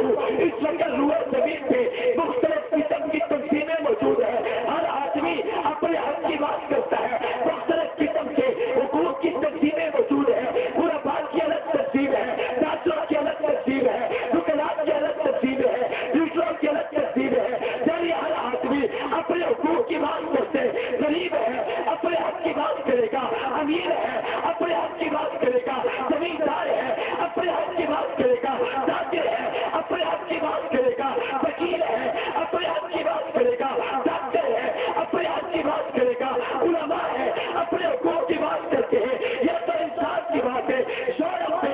ہوں اس وقت روئے زمین پہ مختلف قسم کی تنظیمیں موجود ہیں. ہر آدمی اپنے حق کی بات کرتا ہے. مختلف قسم کے حقوق کی تنظیمیں موجود ہیں. غربا کی الگ تنظیم ہے, ڈاکٹروں کی الگ تنظیم ہے, دکانات کی الگ تنظیم ہے, ڈیوٹروں کی الگ تنظیم ہے. یعنی ہر آدمی اپنے حقوق کی بات کرتے ہیں. غریب ہے اپنے حق کی بات کرے گا, امیر ہے اپنے حق کی بات کرے گا, زمیندار ہے اپنے حق کی بات کرے گا, تاجر ہے اپنے حق کی بات کرے گا, وکیل ہے اپنے حق کی بات کرے گا, ڈاکٹر ہے اپنے حق کی بات کرے گا, علماء ہے اپنے حقوق کی بات کرتے ہیں. یہ تو انسان کی بات ہے. شورم پہ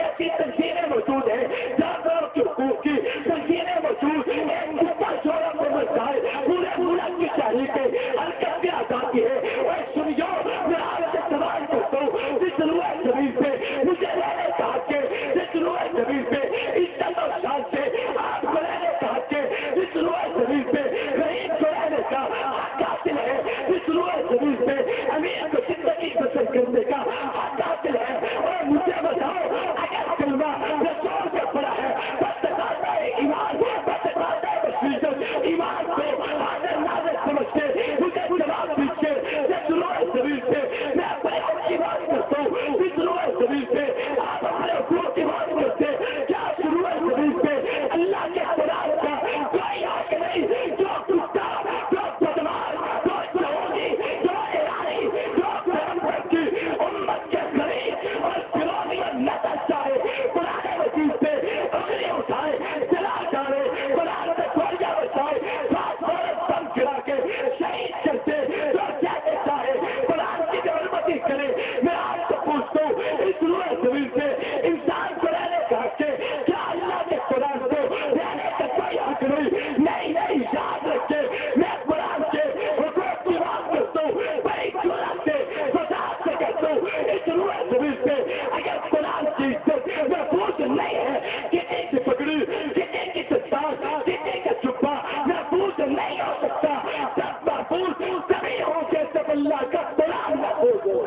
ایسی تنظیمیں موجود ہیں, جانوروں کے حقوق کی تنظیمیں موجود. ایک کتا شورم میں مرتا ہے, پورے ملک کی شہری پہ حرکت بھی آ جاتی ہے. اور سنیو میں آپ سے سوال کرتا ہوں, جس روئے زمین پہ مجھے رہنے کا حق ہے, جس روئے زمین پہ عزت اور شان سے آپ کو رہنے کا حق ہے, جس روئے زمین پہ غریب کو رہنے کا حق حاصل ہے, جس روئے زمین پہ امیر کو زندگی بسر کرنے کا حق حاصل ہے. اور مجھے بتاؤ اگر کلمہ رسول کا پڑا ہے, بس تقاضا ہے ایمان, بس تقاضا ہے بصیرت, ایمان کو حاضر ناظر سمجھتے مجھے جواب دیجیے. جس روئے زمین پہ میں اپنے حق کی بات کرتا ہوں, جس روئے زمین پہ آپ اپنے حقوق کی بات کرتے, کیا اس روئے زمین پہ اللہ کے قرآن کا کوئی حق نہیں؟ جو کتا, جو بدمار, جو سعودی, جو ایرانی, جو پیغمبر کی امت کے غریب اور گروہی اور نسل چاہے قرآن مجید پہ انگلی اٹھائے, چلا ڈالے, قرآن سے گولیاں بچائے, ساتھ فوراً بم گرا کے شہید کرتے, جو جیسے چاہے قرآن کی بھی حرمتی کرے. میں آپ سے پوچھتا ہوں, اس روئے زمین پہ انسان کو رہنے کا حق ہے, کیا اللہ کے قرآن کو رہنے کا کوئی حق نہیں؟ نہیں, یاد رکھے میں قرآن کے حقوق کی بات کرتا ہوں, بڑی جرأت سے وضاحت سے کہتا ہوں. اس روئے زمین پہ اگر قرآن کی عزت محفوظ نہیں ہے, کسی کی پگڑی, کسی کی دستار, کسی کا جبہ محفوظ نہیں ہو سکتا. سب محفوظ تبھی ہو کے جب اللہ کا قرآن محفوظ ہو.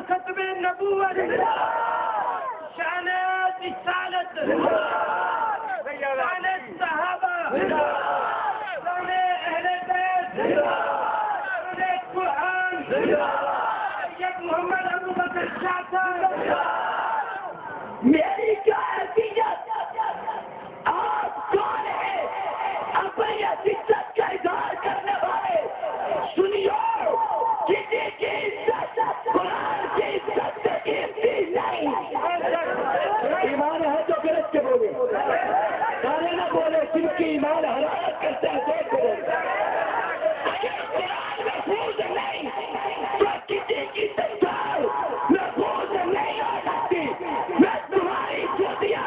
ختم نبوت, شان رسالت, شان صحابہ, شان اہل بیت, شان قرآن, سید محمد ابو بکر شاہ صاحب. میری کیا حیثیت, آپ کون ہیں اپنی عزت کا اظہار کرنے والے؟ سنیو, کسی کی عزت قرآن کی عزت سے قیمتی نہیں. ایمان ہے تو غلط کے بولے, سارے نہ بولے, جن کی ایمان حرارت کرتے ہیں تو بولے. اگر قرآن محفوظ نہیں تو کسی کی دستار محفوظ نہیں ہو سکتی. میں تمہاری چوٹیاں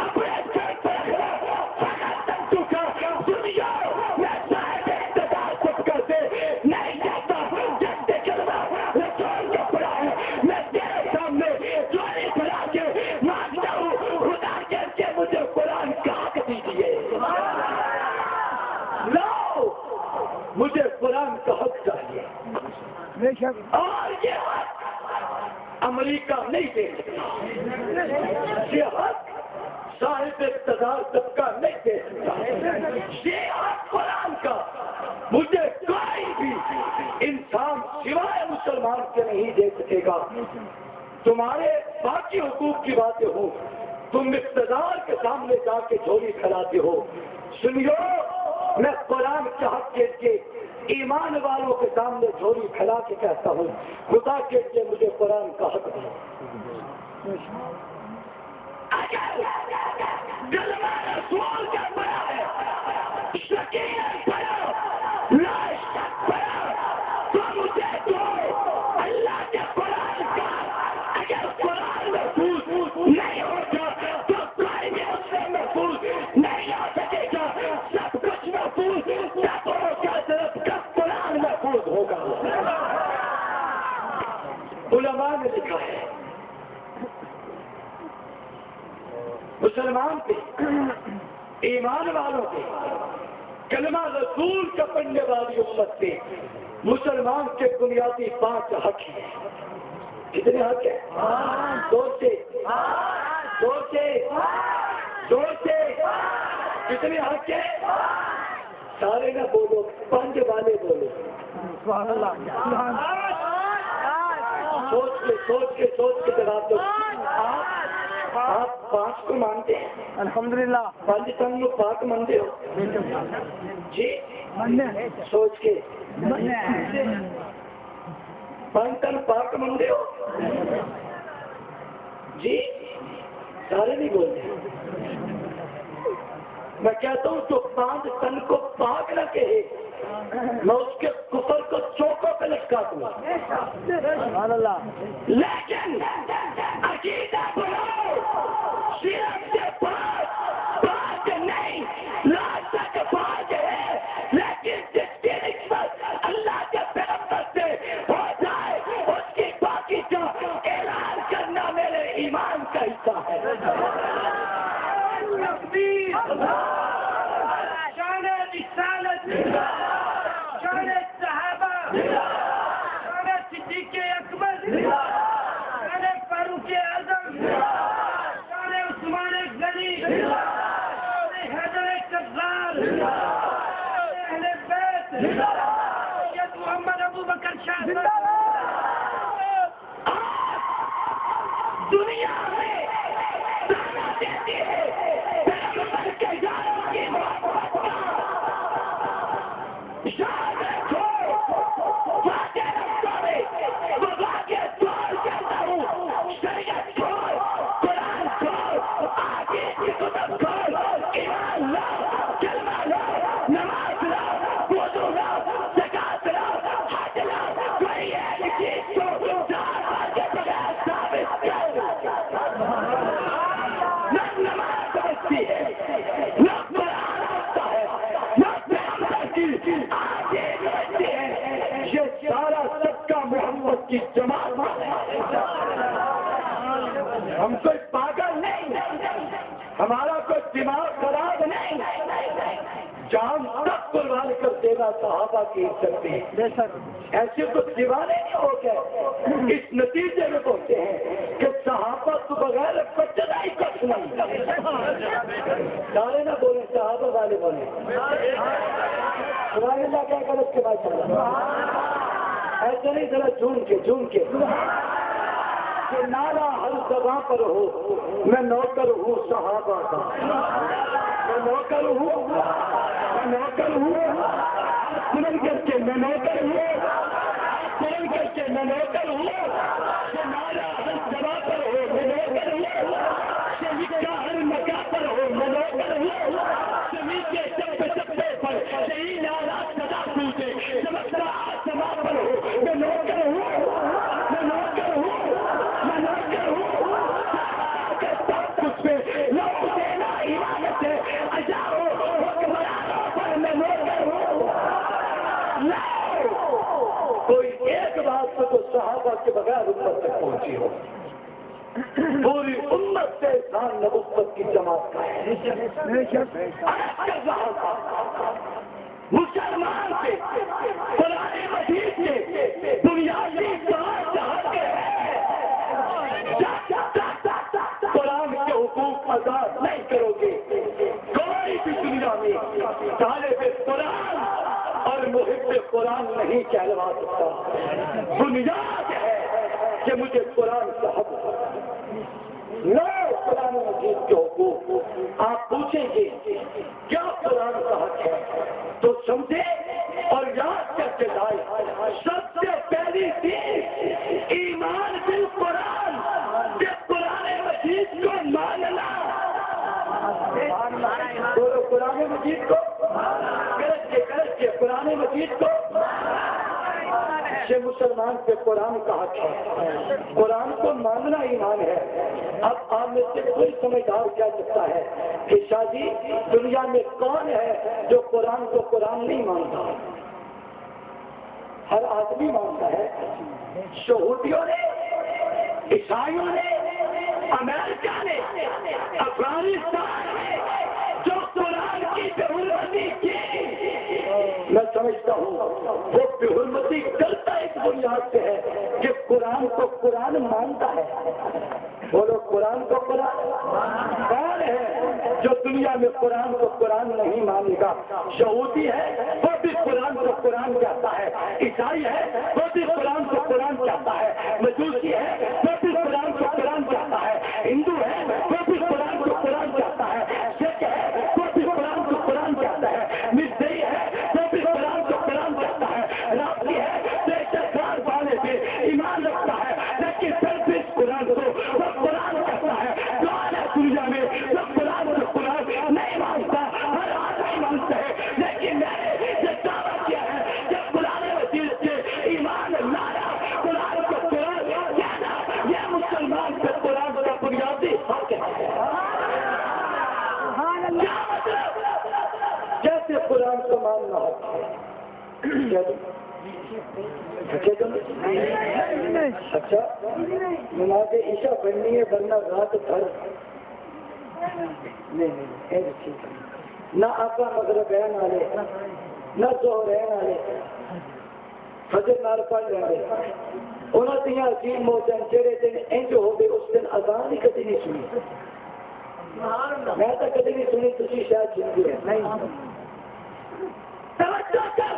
اپنے سر پر رکھنا فقط تنتو کا. سنیو, میں صاحب اقتدار سب کرتے نہیں جاتا. جب سے کلمہ رسول کا پڑا ہے, میں تیرے سامنے چوری پڑا کے مانگتا ہوں, خدا کے مجھے قرآن کا حق دیجیے. لو, مجھے قرآن کا حق چاہیے, اور یہ حق امریکہ نہیں دے سکتا. یہ حق صاحب اقتدار طبقہ نہیں دے سکتا. یہ حق قرآن کا مجھے کوئی بھی انسان سوائے مسلمان کے نہیں دے سکے گا. تمہارے باقی حقوق کی باتیں ہوں, تم اقتدار کے سامنے جا کے جھولی کھلاتے ہو. سنیو, میں قرآن کے حق کے ایمان والوں کے سامنے جھولی کھلا کے کہتا ہوں, خدا کے لیے مجھے قرآن کا حق دو. اگر کلمہ رسول کا پڑا ہے, شکیل پڑا, لا شک پڑا, تو مجھے دو اللہ کے قرآن کا. اگر قرآن محفوظ نہیں ہوگا تو کوئی بھی مسلم محفوظ نہیں ہو سکے گا. سب کچھ محفوظ تب ہوگا جب قرآن محفوظ ہوگا. علماء نے لکھا ہے, مسلمان کے, ایمان والوں کے, کلمہ رسول کا پڑھنے والی امت سے مسلمان کے بنیادی 5 حق ہیں. کتنے حق ہے؟ زور سے زور سے زور سے کتنے حق ہے؟ سارے نہ بولو، 5 والے بولو۔ سوچ کے جواب دو۔ آپ 5 کو مانتے ہیں؟ الحمدللہ 5 تن لوگ پاک مانتے ہو جی؟ سوچ کے 5 تن پاک مانتے ہو جی؟ سارے نہیں بولتے۔ میں کہتا ہوں تو 5 تن کو پاک نہ کہے، میں اس کے کفر کو چوکوں پہ لٹکا دوں گا۔ لیکن عقیدہ بناؤ شرک سے پاک نہیں، لاج تک پاک ہے، لیکن جس کی نسبت اللہ کے پیغمبر سے ہو جائے اس کی پاکی کا اعلان کرنا میرے ایمان کا حصہ ہے۔ شان رسالت، شان صحابہ، شان صدیق اکبر، شان فاروق اعظم، شان عثمان غنی، شان حیدر کرار، اہل بیت، سید محمد ابوبکر شاہ۔ دنیا میں دعویٰ دیتی ہے پیغمبر کے یاروں کی محبت کا۔ یاد رکھو واقع رفتہ میں وہ واقع طور کہتا ہوں، شریعت چھوڑ، قرآن چھوڑ، آگے کی کتب چھوڑ، ایمان لاؤ، کلمہ لاؤ، نماز لاؤ، وضو لاؤ، زکات لاؤ، حج لاؤ، کوئی ایک چیز کو صحابہ کے بغیر ثابت کر۔ نہ نماز بچتی ہے، نہ قرآن ہوتا ہے، نہ پیغمبر کی آدیش بچتی ہے، یہ سارا سب کا محمد کی جماعت ہے۔ ہم کوئی پاگل نہیں، ہمارا کوئی دماغ خراب نہیں، جان تک قربان کر دینا صحابہ کی عزت میں۔ ایسے تو دیوانے نہیں ہو گئے، اس نتیجے میں پہنچے ہیں کہ صحابہ تو بغیر بچنا ہی کچھ نہیں۔ سارے نہ بولیں، صحابہ والے بولیں۔ سبحان اللہ کیا غلط کے بعد چلا ایسے نہیں، ذرا جھوم کے کہ نعرہ ہر زباں پر ہو، میں نوکر ہوں صحابہ کا، میں نوکر ہوں، میں نوکر ہوں، سنن کر کے میں نوکر ہوں، سنن کر کے میں نوکر ہوں، کہ نعرہ ہر زباں پر ہو، میں نوکر ہوں، شہید کا ہر مکان پر ہو، میں نوکر ہوں، شہید کے چپے چپے پر شہید آزاد صدا پوچھے، چمکتا آسمان پر ہو، میں نوکر ہوں، میں نوکر ہوں، میں نوکر ہوں، کے سب کچھ پہ لوگ دینا عبادت ہے، اجاؤ حکمرانوں پر میں نوکر ہوں۔ کوئی ایک بات سے تو صحابہ کے بغیر امت تک پہنچی ہو، پوری امت سے انسان نبوت کی جماعت کا ہے۔ مسلمان سے قرآن مجید کے بنیادی جہاں کے ہیں، قرآن کے حقوق ادا نہیں کرو گے، کوئی بھی دنیا میں طالب قرآن اور محب قرآن نہیں کہلوا سکتا۔ بنیاد ہے کہ مجھے قرآن کا حق نہ قرآن مجید کے حقوق۔ آپ پوچھیں گے کیا قرآن کا حق ہے تو سمجھے اور یاد کر کے لائے، سب سے پہلی چیز ایمان بالقرآن، کہ قرآن مجید کو ماننا۔ بولو قرآن مجید کو، کرج کے قرآن مجید کو، یہ مسلمان پہ قرآن کا حق ہے، قرآن کو ماننا ایمان ہے۔ اب آپ میں سے کوئی سمجھدار کیا سکتا ہے کہ شاہ جی دنیا میں کون ہے جو قرآن کو قرآن نہیں مانتا؟ ہر آدمی مانتا ہے۔ یہودیوں نے، عیسائیوں نے، امریکہ نے، افغانستان نے جو قرآن کی ضرورت کی، میں سمجھتا ہوں وہ بے حرمتی کرتا اس بنیاد سے ہے کہ قرآن کو قرآن مانتا ہے. بولو قرآن کو قرآن کون ہے جو دنیا میں قرآن کو قرآن نہیں مانے گا؟ یہودی ہے وہ بھی قرآن کو قرآن کہتا ہے, عیسائی ہے وہ بھی قرآن کو قرآن کہتا ہے, مجوسی ہے وہ بھی قرآن کو قرآن کہتا ہے, ہندو ہے وہ بھی قرآن کو قرآن کہتا ہے, سکھ ہے وہ بھی قرآن کو قرآن کہتا ہے, مرزائی ہے وہ بھی قرآن کو قرآن کہتا ہے, رافضی ہے تو اعتقاد والے پہ ایمان رکھتا ہے, لیکن پھر بھی اس قرآن کو وہ قرآن کہتا ہے. کون ہے دنیا میں جو قرآن کو قرآن نہیں مانتا؟ ہر آدمی مانتا ہے, لیکن میں نے یہ دعویٰ کیا ہے کہ قرآن مجید سے ایمان لانا, قرآن کو قرآن کہنا, یہ مسلمان سے قرآن کا بنیادی حق ہے. کیا مطلب؟ جیسے قرآن کو ماننا ہو. اچھا نماز عشاء پڑھنی ہے ورنہ رات بھر نہیں نہ آقا مغرب رہن والے نہ ظہر رہن والے فجر نال پڑھ رہے انہوں نے عظیم موسم جہے دن انج ہو گئے اس دن اذان ہی کدی نہیں سنی. میں تو کدی نہیں سنی, تھی شاید سنتی ہے نہیں. توجہ کر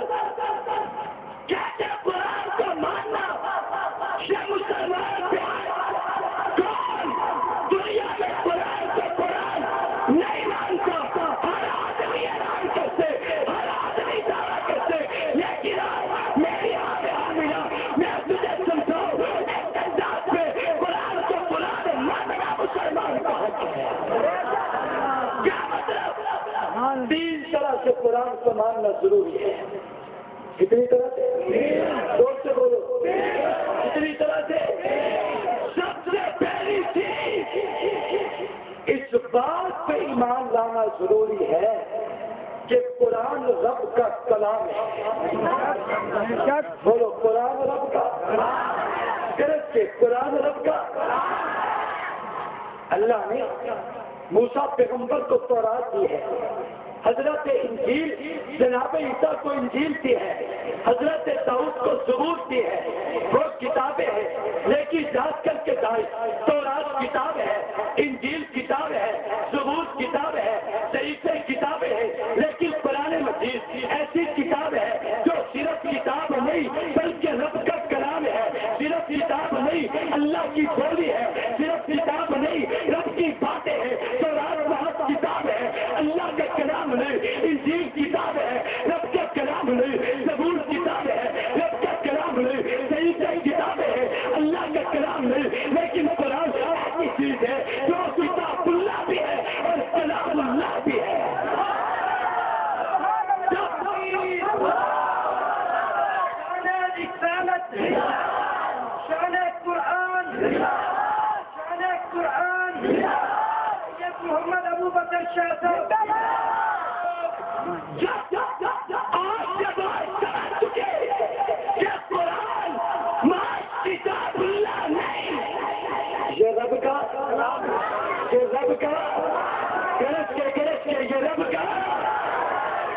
کیسے قرآن کو ماننا یہ مسلمان کون دنیا میں قرآن کو قرآن نہیں مانتا؟ ہر آدمی اعلان کرتے, ہر آدمی دعویٰ کرتے, لیکن میری عاملہ میں تجھے سمجھاؤں اس انداز میں قرآن کو قرآن ماننا مسلمان کا حق ہے. کیا مطلب؟ 3 طرح سے قرآن کو ماننا ضروری ہے. کتنی طرح سے؟ زور سے بولو. کتنی طرح سے؟ سب سے پہلی چیز اس بات پہ ایمان لانا ضروری ہے کہ قرآن رب کا کلام ہے. بولو قرآن رب کا غلط کے قرآن رب کا. اللہ نے موسیٰ پیغمبر کو تورات دی ہے, حضرت انجیل جناب عیسیٰ کو انجیل دی ہے, حضرت داؤد کو زبور دی ہے. وہ کتابیں ہیں لیکن جانچ کر کے تورات کتاب ہے, انجیل کتاب ہے, زبور کتاب ہے, صحیفے کتابیں ہیں, لیکن قرآن مجید ایسی کتاب ہے جو صرف کتاب نہیں بلکہ رب کا کلام ہے. صرف کتاب نہیں اللہ کی بولی ہے, صرف کتاب نہیں رب کی باتیں ہیں. تورات بہت کتاب ہے, اللہ کا کلام نہیں. انجیل کتاب ہے, رب کا کلام نہیں. زبور کتاب ہے, رب کا کلام نہیں. صحیفہ کتاب ہے, اللہ کا کلام نہیں. لیکن قرآن ایسی چیز ہے جو کتاب اللہ بھی ہے اور کلام اللہ بھی ہے. شان قرآن, شان قرآن, محمد ابو بکر شاہ صاحب آج جب سمجھ چکے کہ قرآن کتاب اللہ نہیں, یہ رب کا گرج کے یہ رب کا.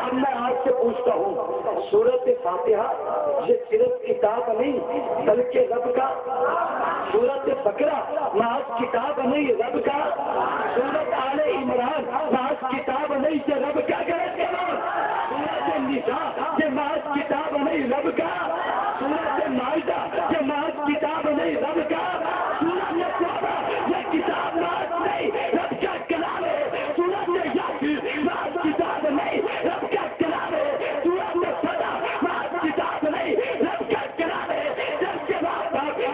اب میں آپ سے پوچھتا ہوں, سورت فاتحہ یہ صرف کتاب نہیں بلکہ رب کا. سورت بقرہ محض کتاب نہیں رب کا. سورت آل عمران محض کتاب نہیں یہ رب کا. سورت النساء یہ محض کتاب نہیں رب کا. سورت مائدہ یہ محض کتاب نہیں رب کا. سورت توبہ یہ کتاب محض نہیں رب کا کلام ہے. سورت یاسین محض کتاب نہیں رب کا کلام ہے. سورت صدا محض کتاب نہیں رب کا کلام ہے. جب کے بعد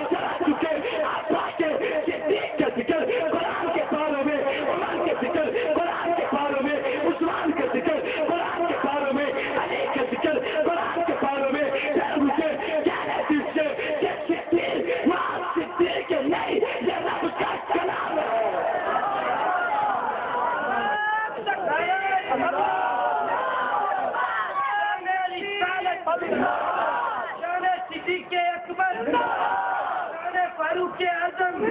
چلا چکے آپ کے صدیق کا ذکر قرآن کے پاروں میں, عمر کے ذکر قرآن کے پاروں میں, عثمان کا ذکر قرآن کے پاروں میں, علی کا ذکر قرآن کے پاروں میں. مجھے کہنے دیجیے کہ صدیق محض صدیق نہیں یہ رب کا کلام ہے. شان صدیق اکبر, شان فاروق اعظم,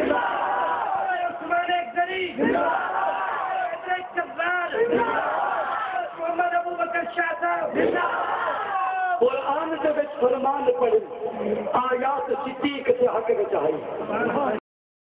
عثمان غنی, محمد ابو بکر شاہ صاحب. قرآن کے فرمان پڑھ آیات صدیق سے حق میں چاہیے